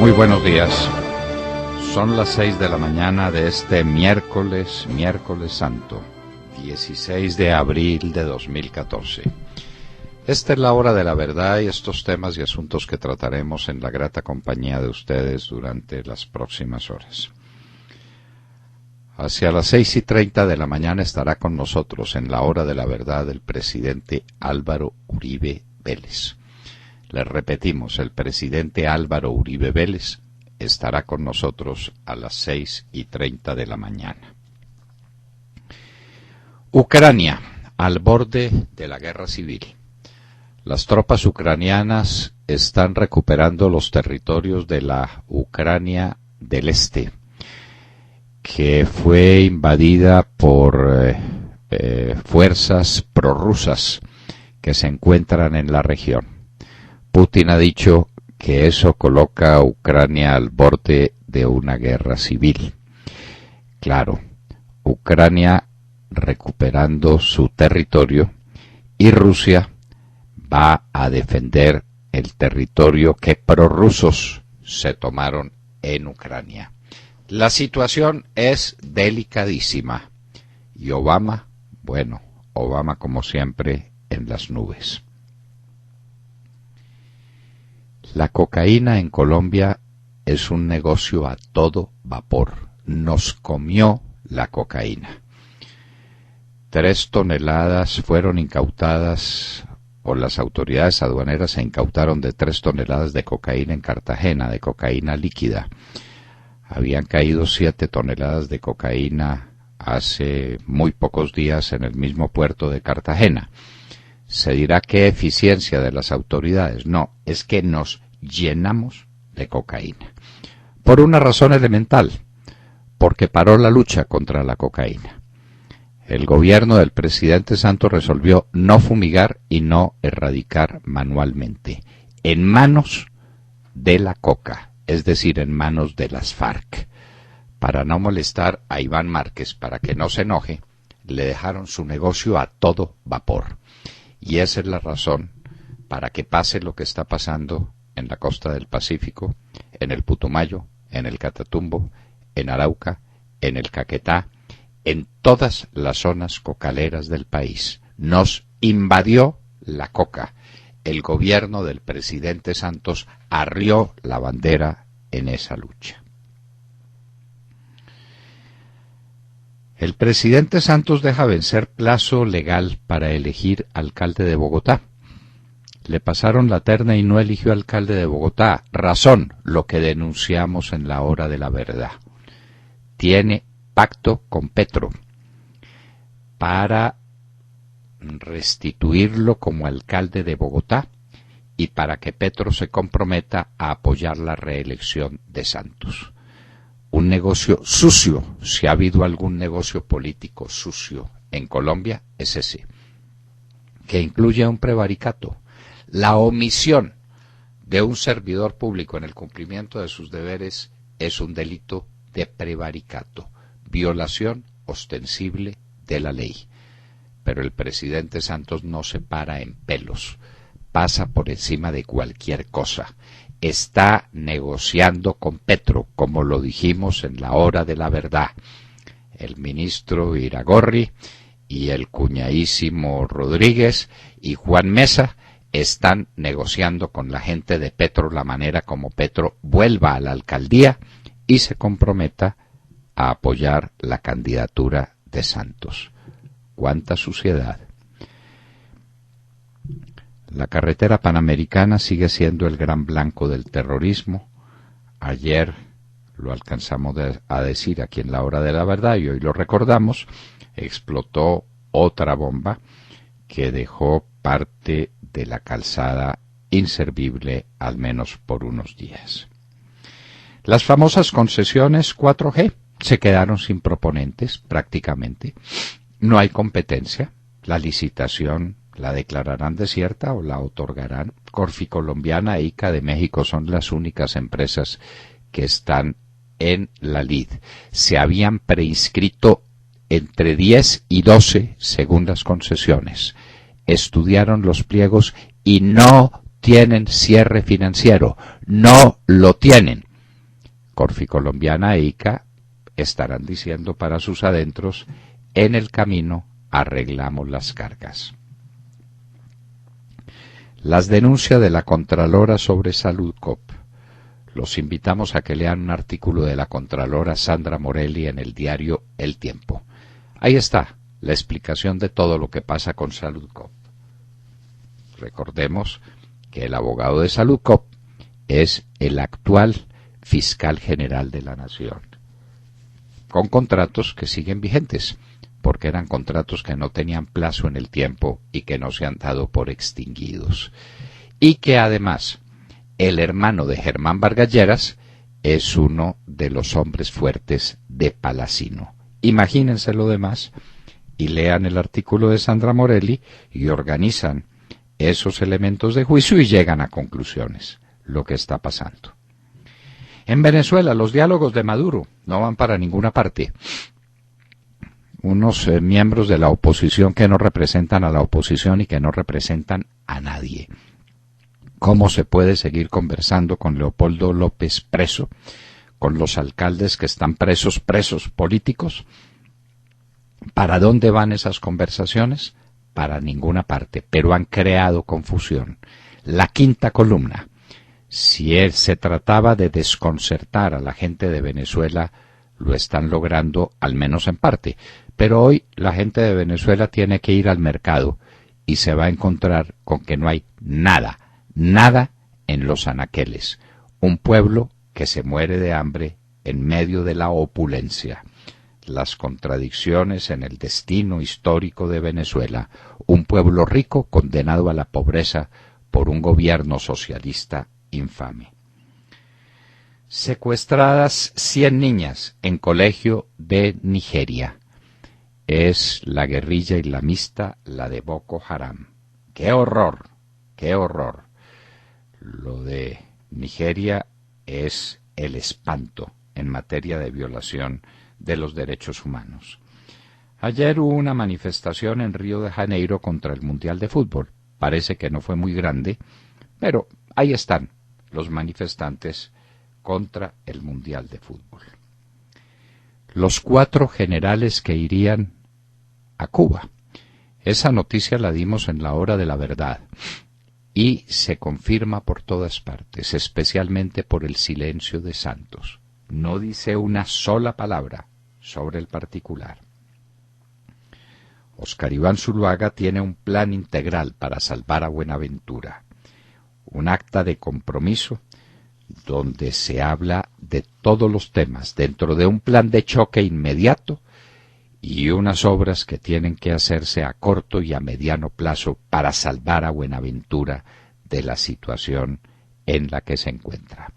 Muy buenos días. Son las 6 de la mañana de este miércoles santo, 16 de abril de 2014. Esta es la hora de la verdad y estos temas y asuntos que trataremos en la grata compañía de ustedes durante las próximas horas. Hacia las 6:30 de la mañana estará con nosotros en la hora de la verdad el presidente Álvaro Uribe Vélez. Les repetimos, el presidente Álvaro Uribe Vélez estará con nosotros a las 6:30 de la mañana. Ucrania, al borde de la guerra civil. Las tropas ucranianas están recuperando los territorios de la Ucrania del Este, que fue invadida por fuerzas prorrusas que se encuentran en la región. Putin ha dicho que eso coloca a Ucrania al borde de una guerra civil. Claro, Ucrania recuperando su territorio y Rusia va a defender el territorio que prorrusos se tomaron en Ucrania. La situación es delicadísima y Obama como siempre en las nubes. La cocaína en Colombia es un negocio a todo vapor. Nos comió la cocaína. 3 toneladas fueron incautadas, o las autoridades aduaneras se incautaron de 3 toneladas de cocaína en Cartagena, de cocaína líquida. Habían caído 7 toneladas de cocaína hace muy pocos días en el mismo puerto de Cartagena. Se dirá qué eficiencia de las autoridades. No, es que nos llenamos de cocaína. Por una razón elemental, porque paró la lucha contra la cocaína. El gobierno del presidente Santos resolvió no fumigar y no erradicar manualmente, en manos de la coca, es decir, en manos de las FARC. Para no molestar a Iván Márquez, para que no se enoje, le dejaron su negocio a todo vapor. Y esa es la razón para que pase lo que está pasando en la costa del Pacífico, en el Putumayo, en el Catatumbo, en Arauca, en el Caquetá, en todas las zonas cocaleras del país. Nos invadió la coca. El gobierno del presidente Santos arrió la bandera en esa lucha. El presidente Santos deja vencer plazo legal para elegir alcalde de Bogotá. Le pasaron la terna y no eligió alcalde de Bogotá. Razón, lo que denunciamos en la hora de la verdad. Tiene pacto con Petro para restituirlo como alcalde de Bogotá y para que Petro se comprometa a apoyar la reelección de Santos. Un negocio sucio, si ha habido algún negocio político sucio en Colombia, es ese, que incluye un prevaricato. La omisión de un servidor público en el cumplimiento de sus deberes es un delito de prevaricato, violación ostensible de la ley. Pero el presidente Santos no se para en pelos, pasa por encima de cualquier cosa. Está negociando con Petro, como lo dijimos en la hora de la verdad. El ministro Iragorri y el cuñadísimo Rodríguez y Juan Mesa están negociando con la gente de Petro la manera como Petro vuelva a la alcaldía y se comprometa a apoyar la candidatura de Santos. ¡Cuánta suciedad! La carretera panamericana sigue siendo el gran blanco del terrorismo. Ayer lo alcanzamos a decir aquí en la hora de la verdad y hoy lo recordamos. Explotó otra bomba que dejó parte de la calzada inservible al menos por unos días. Las famosas concesiones 4G se quedaron sin proponentes prácticamente. No hay competencia. La licitación la declararán desierta o la otorgarán. Corfi Colombiana e ICA de México son las únicas empresas que están en la lid. Se habían preinscrito entre 10 y 12 segundas concesiones. Estudiaron los pliegos y no tienen cierre financiero. No lo tienen. Corficolombiana e ICA estarán diciendo para sus adentros: en el camino arreglamos las cargas. Las denuncias de la Contralora sobre Saludcop. Los invitamos a que lean un artículo de la Contralora Sandra Morelli en el diario El Tiempo. Ahí está la explicación de todo lo que pasa con Saludcop. Recordemos que el abogado de Saludcop es el actual fiscal general de la Nación, con contratos que siguen vigentes, porque eran contratos que no tenían plazo en el tiempo y que no se han dado por extinguidos. Y que además el hermano de Germán Vargas Lleras es uno de los hombres fuertes de Palacino. Imagínense lo demás y lean el artículo de Sandra Morelli y organizan esos elementos de juicio y llegan a conclusiones, lo que está pasando. En Venezuela los diálogos de Maduro no van para ninguna parte. Unos miembros de la oposición que no representan a la oposición y que no representan a nadie. ¿Cómo se puede seguir conversando con Leopoldo López preso, con los alcaldes que están presos políticos? ¿Para dónde van esas conversaciones? Para ninguna parte, pero han creado confusión. La quinta columna. Si se trataba de desconcertar a la gente de Venezuela, lo están logrando, al menos en parte. Pero hoy la gente de Venezuela tiene que ir al mercado y se va a encontrar con que no hay nada en los anaqueles. Un pueblo que se muere de hambre en medio de la opulencia. Las contradicciones en el destino histórico de Venezuela. Un pueblo rico condenado a la pobreza por un gobierno socialista infame. Secuestradas 100 niñas en colegio de Nigeria. Es la guerrilla islamista, la de Boko Haram. ¡Qué horror! ¡Qué horror! Lo de Nigeria es el espanto en materia de violación de los derechos humanos. Ayer hubo una manifestación en Río de Janeiro contra el Mundial de Fútbol. Parece que no fue muy grande, pero ahí están los manifestantes contra el Mundial de Fútbol. Los 4 generales que irían a Cuba. Esa noticia la dimos en la hora de la verdad y se confirma por todas partes, especialmente por el silencio de Santos. No dice una sola palabra sobre el particular. Óscar Iván Zuluaga tiene un plan integral para salvar a Buenaventura, un acta de compromiso donde se habla de todos los temas dentro de un plan de choque inmediato y unas obras que tienen que hacerse a corto y a mediano plazo para salvar a Buenaventura de la situación en la que se encuentra.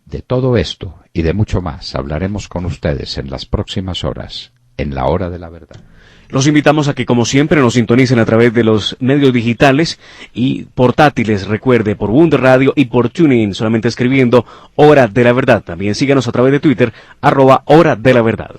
De todo esto y de mucho más hablaremos con ustedes en las próximas horas, en la hora de la verdad. Los invitamos a que, como siempre, nos sintonicen a través de los medios digitales y portátiles, recuerde, por Wunder Radio y por TuneIn, solamente escribiendo Hora de la Verdad. También síganos a través de Twitter, @Hora de la Verdad.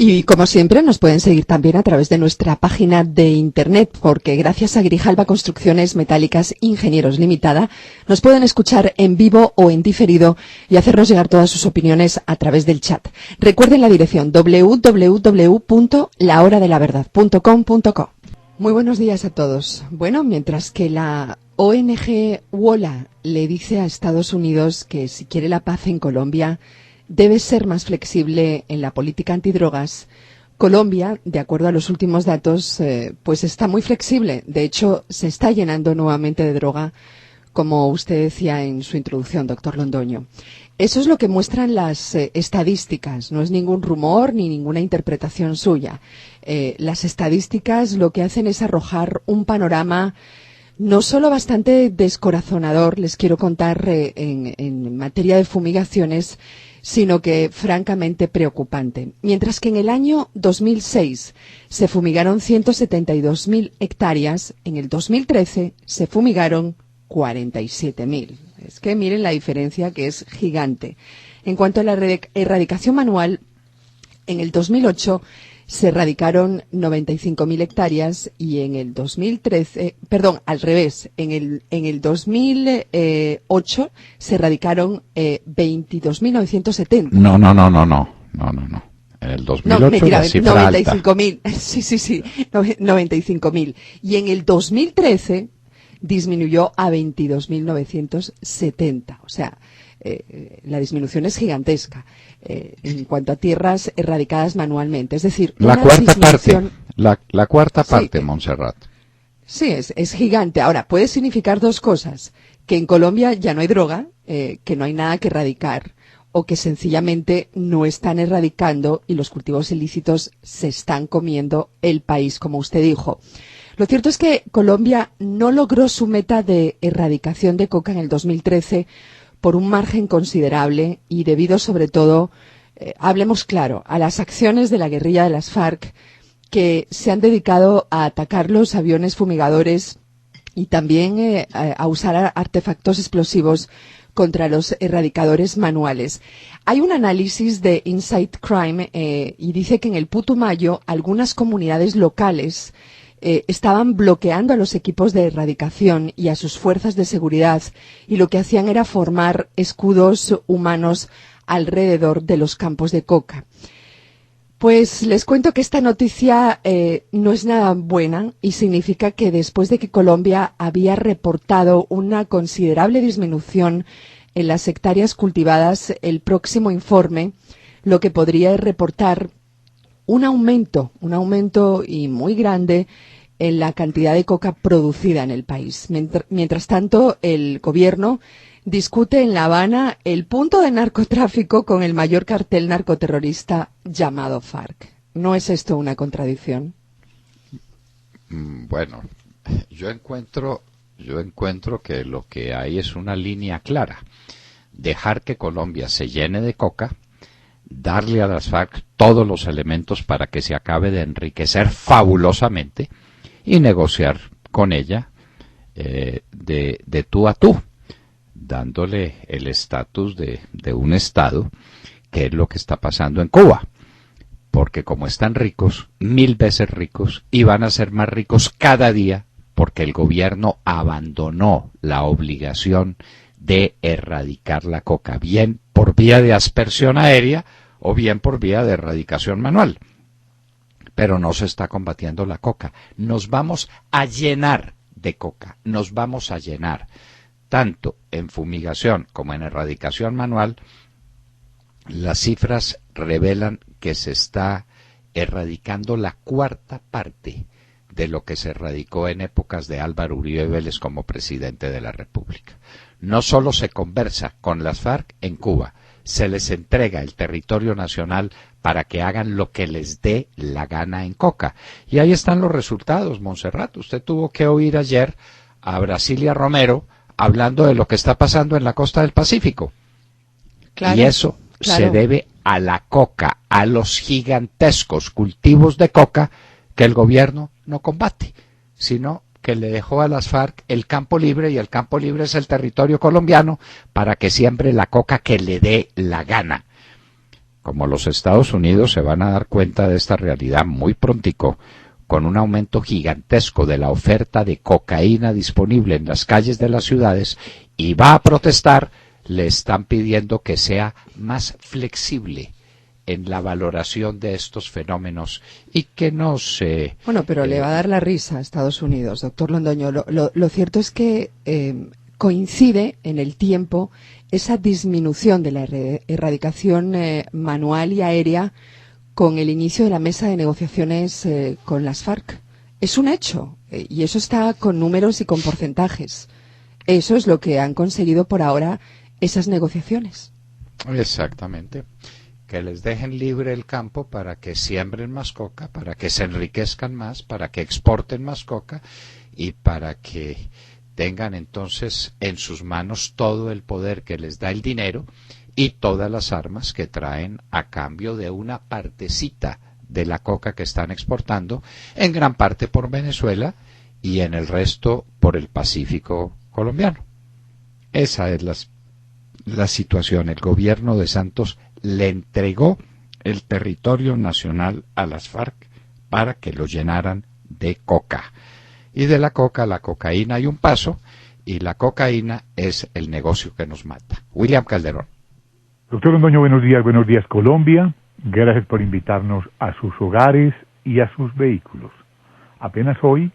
Y como siempre nos pueden seguir también a través de nuestra página de internet, porque gracias a Grijalba Construcciones Metálicas Ingenieros Limitada nos pueden escuchar en vivo o en diferido y hacernos llegar todas sus opiniones a través del chat. Recuerden la dirección www.lahoradelaverdad.com.co. Muy buenos días a todos. Bueno, mientras que la ONG WOLA le dice a Estados Unidos que si quiere la paz en Colombia debe ser más flexible en la política antidrogas, Colombia, de acuerdo a los últimos datos, pues está muy flexible. De hecho, se está llenando nuevamente de droga, como usted decía en su introducción, doctor Londoño. Eso es lo que muestran las estadísticas. No es ningún rumor ni ninguna interpretación suya. Las estadísticas lo que hacen es arrojar un panorama no solo bastante descorazonador, les quiero contar en materia de fumigaciones, sino que francamente preocupante. Mientras que en el año 2006 se fumigaron 172.000 hectáreas, en el 2013 se fumigaron 47.000. Es que miren la diferencia, que es gigante. En cuanto a la erradicación manual, en el 2008 se erradicaron 95.000 hectáreas y en el 2013, perdón, al revés, en el 2008 se erradicaron 22.970. No. En el 2008 no, mentira, la cifra 95.000. Sí, 95.000. Y en el 2013 disminuyó a 22.970. O sea, la disminución es gigantesca en cuanto a tierras erradicadas manualmente. Es decir, la cuarta disminución... parte, la cuarta parte, Sí, Montserrat. sí, es gigante. Ahora, puede significar dos cosas. Que en Colombia ya no hay droga, que no hay nada que erradicar, o que sencillamente no están erradicando y los cultivos ilícitos se están comiendo el país, como usted dijo. Lo cierto es que Colombia no logró su meta de erradicación de coca en el 2013 por un margen considerable y debido sobre todo, hablemos claro, a las acciones de la guerrilla de las FARC que se han dedicado a atacar los aviones fumigadores y también a usar artefactos explosivos contra los erradicadores manuales. Hay un análisis de Insight Crime y dice que en el Putumayo algunas comunidades locales estaban bloqueando a los equipos de erradicación y a sus fuerzas de seguridad y lo que hacían era formar escudos humanos alrededor de los campos de coca. Pues les cuento que esta noticia no es nada buena y significa que después de que Colombia había reportado una considerable disminución en las hectáreas cultivadas, el próximo informe lo que podría es reportar un aumento y muy grande en la cantidad de coca producida en el país. Mientras tanto, el gobierno discute en La Habana el punto de narcotráfico con el mayor cartel narcoterrorista llamado FARC. ¿No es esto una contradicción? Bueno, yo encuentro que lo que hay es una línea clara. Dejar que Colombia se llene de coca, darle a las FARC todos los elementos para que se acabe de enriquecer fabulosamente y negociar con ella de tú a tú, dándole el estatus de un Estado, que es lo que está pasando en Cuba. Porque como están ricos, 1000 veces ricos, y van a ser más ricos cada día, porque el gobierno abandonó la obligación de erradicar la coca, bien por vía de aspersión aérea o bien por vía de erradicación manual. Pero no se está combatiendo la coca. Nos vamos a llenar de coca, nos vamos a llenar. Tanto en fumigación como en erradicación manual, las cifras revelan que se está erradicando la cuarta parte de lo que se erradicó en épocas de Álvaro Uribe Vélez como presidente de la República. No solo se conversa con las FARC en Cuba, se les entrega el territorio nacional para que hagan lo que les dé la gana en coca. Y ahí están los resultados, Montserrat. Usted tuvo que oír ayer a Brasilia Romero hablando de lo que está pasando en la costa del Pacífico. Claro, y eso se debe a la coca, a los gigantescos cultivos de coca que el gobierno no combate, sino que le dejó a las FARC el campo libre, y el campo libre es el territorio colombiano, para que siembre la coca que le dé la gana. Como los Estados Unidos se van a dar cuenta de esta realidad muy prontico, con un aumento gigantesco de la oferta de cocaína disponible en las calles de las ciudades, y va a protestar, le están pidiendo que sea más flexible en la valoración de estos fenómenos y que no se... Bueno, pero le va a dar la risa a Estados Unidos, doctor Londoño. Lo cierto es que coincide en el tiempo esa disminución de la erradicación manual y aérea con el inicio de la mesa de negociaciones con las FARC. Es un hecho, y eso está con números y con porcentajes. Eso es lo que han conseguido por ahora esas negociaciones. Exactamente. Que les dejen libre el campo para que siembren más coca, para que se enriquezcan más, para que exporten más coca y para que tengan entonces en sus manos todo el poder que les da el dinero y todas las armas que traen a cambio de una partecita de la coca que están exportando, en gran parte por Venezuela y en el resto por el Pacífico colombiano. Esa es la situación. El gobierno de Santos le entregó el territorio nacional a las FARC para que lo llenaran de coca. Y de la coca a la cocaína hay un paso, y la cocaína es el negocio que nos mata. William Calderón. Doctor Londoño, buenos días Colombia. Gracias por invitarnos a sus hogares y a sus vehículos. Apenas hoy,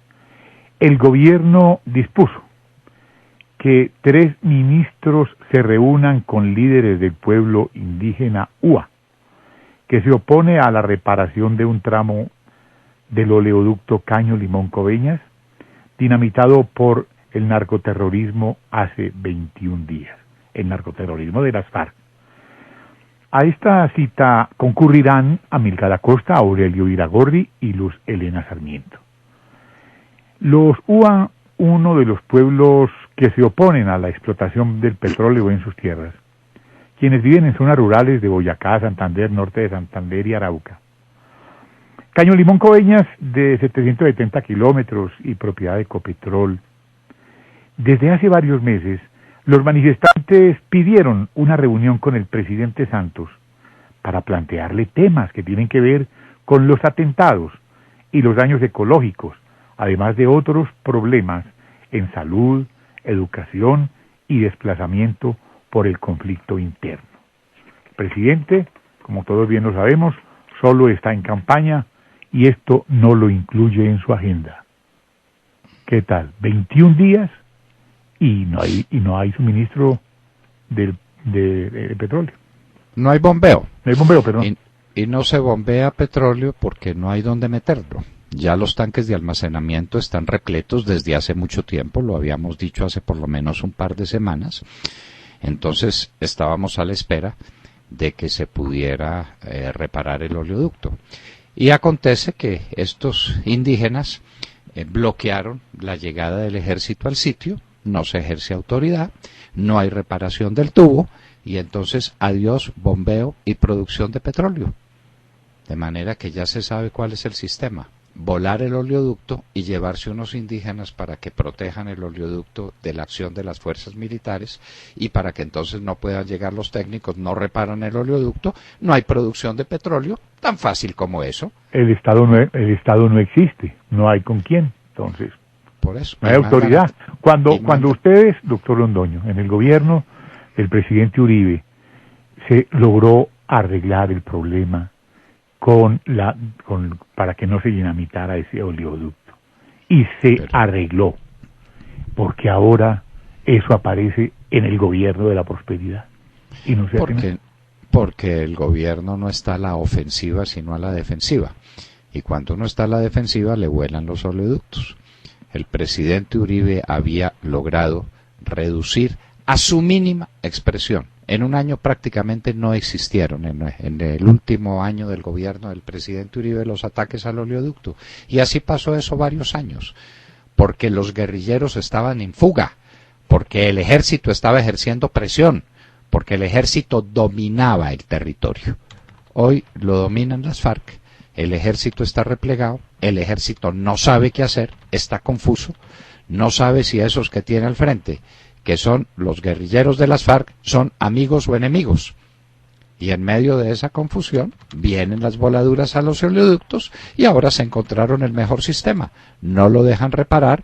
el gobierno dispuso que 3 ministros se reúnan con líderes del pueblo indígena UA, que se opone a la reparación de un tramo del oleoducto Caño Limón Coveñas, dinamitado por el narcoterrorismo hace 21 días, el narcoterrorismo de las FARC. A esta cita concurrirán Amílcar Acosta, Aurelio Iragorri y Luz Helena Sarmiento. Los UA, uno de los pueblos que se oponen a la explotación del petróleo en sus tierras, quienes viven en zonas rurales de Boyacá, Santander, norte de Santander y Arauca. Caño Limón Coveñas, de 770 kilómetros y propiedad de Ecopetrol. Desde hace varios meses, los manifestantes pidieron una reunión con el presidente Santos para plantearle temas que tienen que ver con los atentados y los daños ecológicos, además de otros problemas en salud, educación y desplazamiento por el conflicto interno. El presidente, como todos bien lo sabemos, solo está en campaña y esto no lo incluye en su agenda. ¿Qué tal? 21 días y no hay suministro de petróleo. No hay bombeo. No hay bombeo, perdón. Y no se bombea petróleo porque no hay dónde meterlo. Ya los tanques de almacenamiento están repletos desde hace mucho tiempo, lo habíamos dicho hace por lo menos un par de semanas. Entonces estábamos a la espera de que se pudiera reparar el oleoducto. Y acontece que estos indígenas bloquearon la llegada del ejército al sitio, no se ejerce autoridad, no hay reparación del tubo, y entonces adiós bombeo y producción de petróleo. De manera que ya se sabe cuál es el sistema: volar el oleoducto y llevarse unos indígenas para que protejan el oleoducto de la acción de las fuerzas militares, y para que entonces no puedan llegar los técnicos, no reparan el oleoducto, no hay producción de petróleo, tan fácil como eso. El Estado no existe, no hay con quién, entonces por eso no hay autoridad. Cuando ustedes, doctor Londoño, en el gobierno del presidente Uribe, se logró arreglar el problema para que no se dinamitara ese oleoducto, y se arregló, porque ahora eso aparece en el gobierno de la prosperidad y no se hace nada. Porque el gobierno no está a la ofensiva sino a la defensiva, y cuando uno está a la defensiva le vuelan los oleoductos. El presidente Uribe había logrado reducir a su mínima expresión. En un año prácticamente no existieron, en el último año del gobierno del presidente Uribe, los ataques al oleoducto. Y así pasó eso varios años, porque los guerrilleros estaban en fuga, porque el ejército estaba ejerciendo presión, porque el ejército dominaba el territorio. Hoy lo dominan las FARC, el ejército está replegado, el ejército no sabe qué hacer, está confuso, no sabe si esos que tiene al frente, que son los guerrilleros de las FARC, son amigos o enemigos. Y en medio de esa confusión vienen las voladuras a los oleoductos, y ahora se encontraron el mejor sistema. No lo dejan reparar,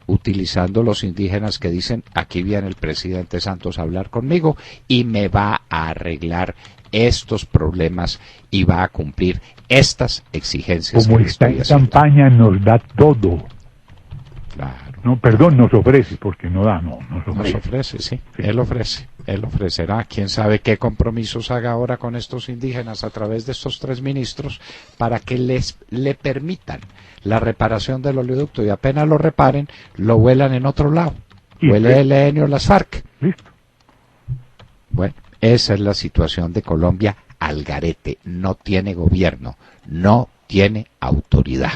utilizando los indígenas que dicen: aquí viene el presidente Santos a hablar conmigo y me va a arreglar estos problemas y va a cumplir estas exigencias. Como está en campaña, nos da todo. Claro. No, perdón, nos ofrece, porque no da, nos ofrece, sí. Él ofrecerá, quién sabe qué compromisos haga ahora con estos indígenas a través de estos 3 ministros para que le permitan la reparación del oleoducto, y apenas lo reparen, lo vuelan en otro lado. Huele el ELN o las FARC. Listo. Bueno, esa es la situación de Colombia al garete. No tiene gobierno, no tiene autoridad.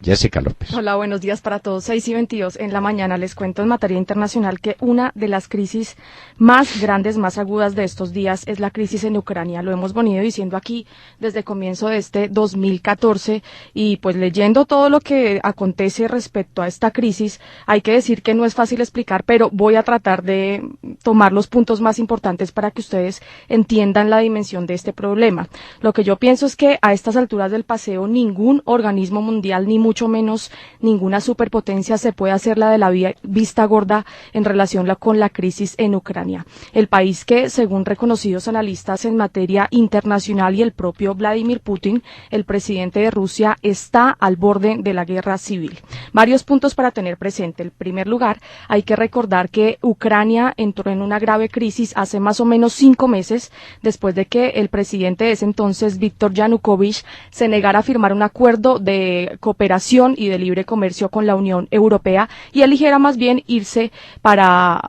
Jessica López. Hola, buenos días para todos. 6:22 en la mañana. Les cuento en materia internacional que una de las crisis más grandes, más agudas de estos días es la crisis en Ucrania. Lo hemos venido diciendo aquí desde comienzo de este 2014 y pues leyendo todo lo que acontece respecto a esta crisis, hay que decir que no es fácil explicar, pero voy a tratar de tomar los puntos más importantes para que ustedes entiendan la dimensión de este problema. Lo que yo pienso es que a estas alturas del paseo ningún organismo mundial, ni mucho menos ninguna superpotencia se puede hacer la de la vista gorda en relación con la crisis en Ucrania. El país que, según reconocidos analistas en materia internacional y el propio Vladimir Putin, el presidente de Rusia, está al borde de la guerra civil. Varios puntos para tener presente. En primer lugar, hay que recordar que Ucrania entró en una grave crisis hace más o menos 5 meses, después de que el presidente de ese entonces, Víktor Yanukovych, se negara a firmar un acuerdo de cooperación y de libre comercio con la Unión Europea y eligiera más bien irse para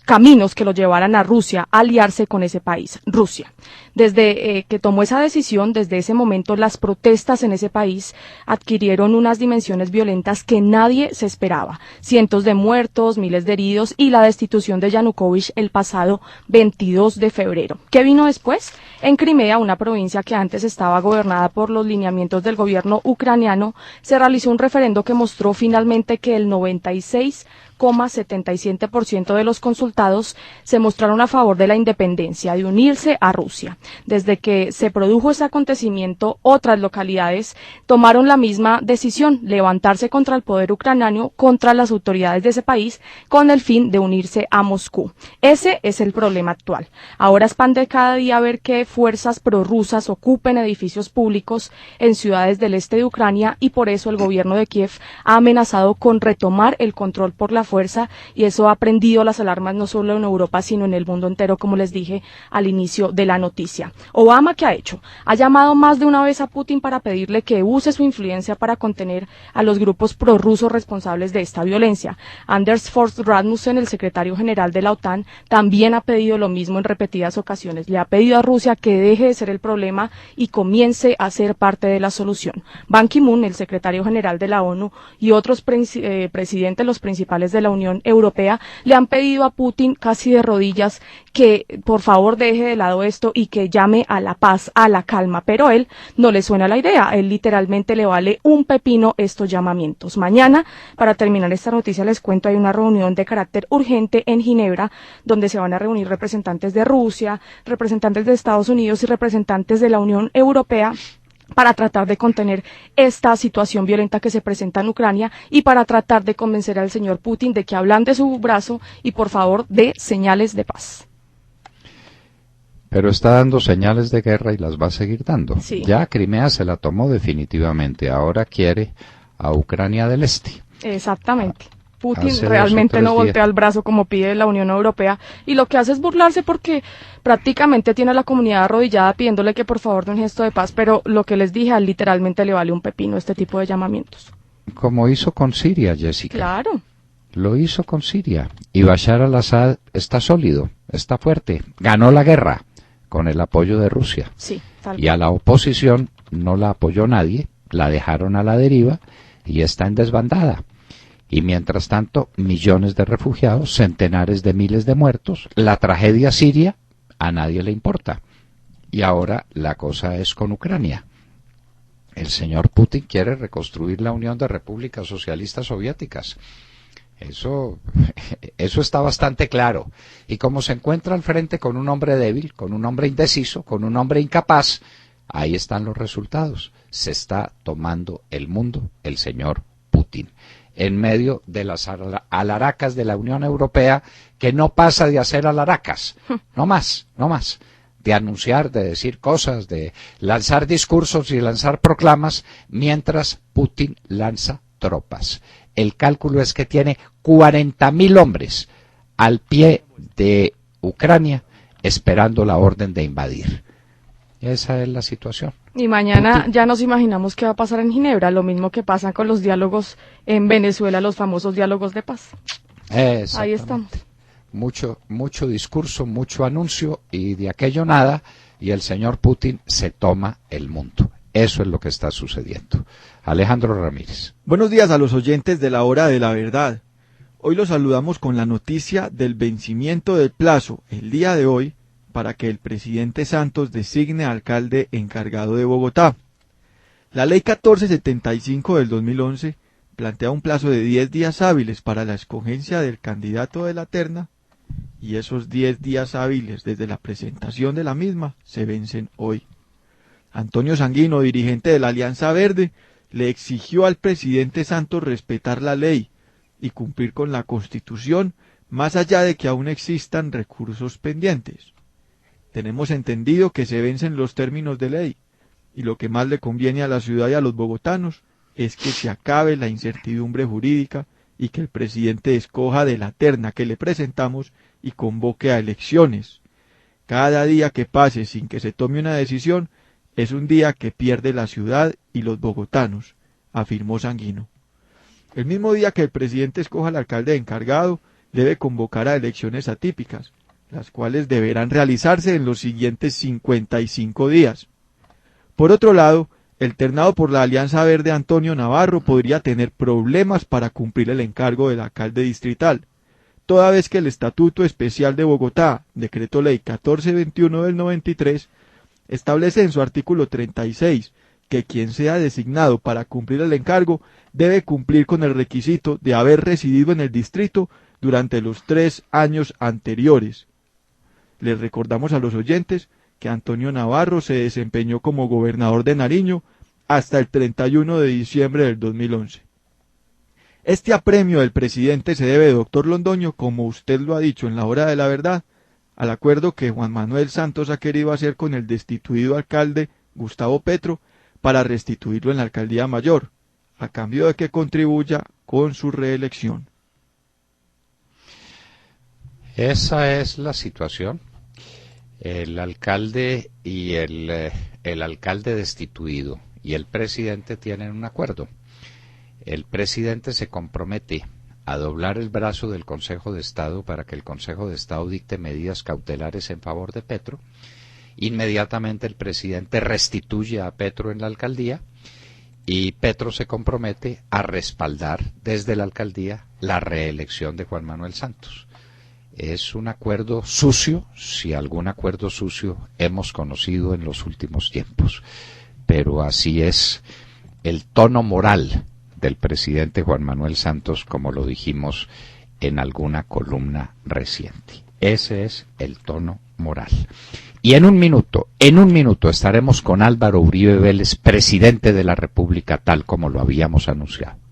caminos que lo llevaran a Rusia, a aliarse con ese país, Rusia. Desde que tomó esa decisión, desde ese momento, las protestas en ese país adquirieron unas dimensiones violentas que nadie se esperaba. Cientos de muertos, miles de heridos y la destitución de Yanukovych el pasado 22 de febrero. ¿Qué vino después? En Crimea, una provincia que antes estaba gobernada por los lineamientos del gobierno ucraniano, se realizó un referendo que mostró finalmente que el 96,77% de los consultados se mostraron a favor de la independencia, de unirse a Rusia. Desde que se produjo ese acontecimiento, otras localidades tomaron la misma decisión, levantarse contra el poder ucraniano, contra las autoridades de ese país, con el fin de unirse a Moscú. Ese es el problema actual. Ahora expande cada día ver que fuerzas prorrusas ocupen edificios públicos en ciudades del este de Ucrania y por eso el gobierno de Kiev ha amenazado con retomar el control por la fuerza y eso ha prendido las alarmas no solo en Europa sino en el mundo entero, como les dije al inicio de la noticia. Obama, ¿qué ha hecho? Ha llamado más de una vez a Putin para pedirle que use su influencia para contener a los grupos prorrusos responsables de esta violencia. Anders Fogh Rasmussen, el secretario general de la OTAN, también ha pedido lo mismo en repetidas ocasiones. Le ha pedido a Rusia que deje de ser el problema y comience a ser parte de la solución. Ban Ki-moon, el secretario general de la ONU, y otros presidentes, los principales de la Unión Europea, le han pedido a Putin casi de rodillas que por favor deje de lado esto y que llame a la paz, a la calma, pero él no le suena la idea, él literalmente le vale un pepino estos llamamientos. Mañana, para terminar esta noticia, les cuento, hay una reunión de carácter urgente en Ginebra, donde se van a reunir representantes de Rusia, representantes de Estados Unidos y representantes de la Unión Europea, para tratar de contener esta situación violenta que se presenta en Ucrania y para tratar de convencer al señor Putin de que ablande su brazo y por favor dé señales de paz. Pero está dando señales de guerra y las va a seguir dando. Sí. Ya Crimea se la tomó definitivamente, ahora quiere a Ucrania del Este. Exactamente. Putin Hace realmente 2 o 3 no voltea días. el brazo como pide la Unión Europea y lo que hace es burlarse porque prácticamente tiene a la comunidad arrodillada pidiéndole que por favor dé un gesto de paz, pero lo que les dije, a él literalmente le vale un pepino este tipo de llamamientos. Como hizo con Siria, Jessica. Claro. Lo hizo con Siria. Y Bashar al-Assad está sólido, está fuerte. Ganó la guerra con el apoyo de Rusia. Sí, tal Y a la oposición no la apoyó nadie, la dejaron a la deriva y está en desbandada. Y mientras tanto, millones de refugiados, centenares de miles de muertos, la tragedia siria a nadie le importa. Y ahora la cosa es con Ucrania. El señor Putin quiere reconstruir la Unión de Repúblicas Socialistas Soviéticas. Eso está bastante claro. Y como se encuentra al frente con un hombre débil, con un hombre indeciso, con un hombre incapaz, ahí están los resultados. Se está tomando el mundo el señor Putin, en medio de las alaracas de la Unión Europea, que no pasa de hacer alaracas, no más, de anunciar, de decir cosas, de lanzar discursos y lanzar proclamas, mientras Putin lanza tropas. El cálculo es que tiene 40.000 hombres al pie de Ucrania esperando la orden de invadir. Esa es la situación. Y mañana ya nos imaginamos qué va a pasar en Ginebra, lo mismo que pasa con los diálogos en Venezuela, los famosos diálogos de paz. Ahí estamos. Mucho discurso, mucho anuncio y de aquello nada, y el señor Putin se toma el mundo. Eso es lo que está sucediendo. Alejandro Ramírez. Buenos días a los oyentes de la Hora de la Verdad. Hoy los saludamos con la noticia del vencimiento del plazo, el día de hoy, para que el presidente Santos designe alcalde encargado de Bogotá. La ley 1475 del 2011 plantea un plazo de 10 días hábiles para la escogencia del candidato de la terna, y esos 10 días hábiles desde la presentación de la misma se vencen hoy. Antonio Sanguino, dirigente de la Alianza Verde, le exigió al presidente Santos respetar la ley y cumplir con la Constitución, más allá de que aún existan recursos pendientes. Tenemos entendido que se vencen los términos de ley, y lo que más le conviene a la ciudad y a los bogotanos es que se acabe la incertidumbre jurídica y que el presidente escoja de la terna que le presentamos y convoque a elecciones. Cada día que pase sin que se tome una decisión es un día que pierde la ciudad y los bogotanos, afirmó Sanguino. El mismo día que el presidente escoja al alcalde encargado, debe convocar a elecciones atípicas, las cuales deberán realizarse en los siguientes 55 días. Por otro lado, el ternado por la Alianza Verde Antonio Navarro podría tener problemas para cumplir el encargo del alcalde distrital, toda vez que el Estatuto Especial de Bogotá, Decreto Ley 1421 del 93, establece en su artículo 36 que quien sea designado para cumplir el encargo debe cumplir con el requisito de haber residido en el distrito durante los 3 años anteriores. Les recordamos a los oyentes que Antonio Navarro se desempeñó como gobernador de Nariño hasta el 31 de diciembre del 2011. Este apremio del presidente se debe, doctor Londoño, como usted lo ha dicho en la Hora de la Verdad, al acuerdo que Juan Manuel Santos ha querido hacer con el destituido alcalde Gustavo Petro para restituirlo en la alcaldía mayor, a cambio de que contribuya con su reelección. Esa es la situación. El alcalde y el alcalde destituido y el presidente tienen un acuerdo. El presidente se compromete a doblar el brazo del Consejo de Estado para que el Consejo de Estado dicte medidas cautelares en favor de Petro. Inmediatamente el presidente restituye a Petro en la alcaldía y Petro se compromete a respaldar desde la alcaldía la reelección de Juan Manuel Santos. Es un acuerdo sucio, si algún acuerdo sucio hemos conocido en los últimos tiempos, pero así es el tono moral del presidente Juan Manuel Santos, como lo dijimos en alguna columna reciente. Ese es el tono moral. Y en un minuto estaremos con Álvaro Uribe Vélez, presidente de la República, tal como lo habíamos anunciado.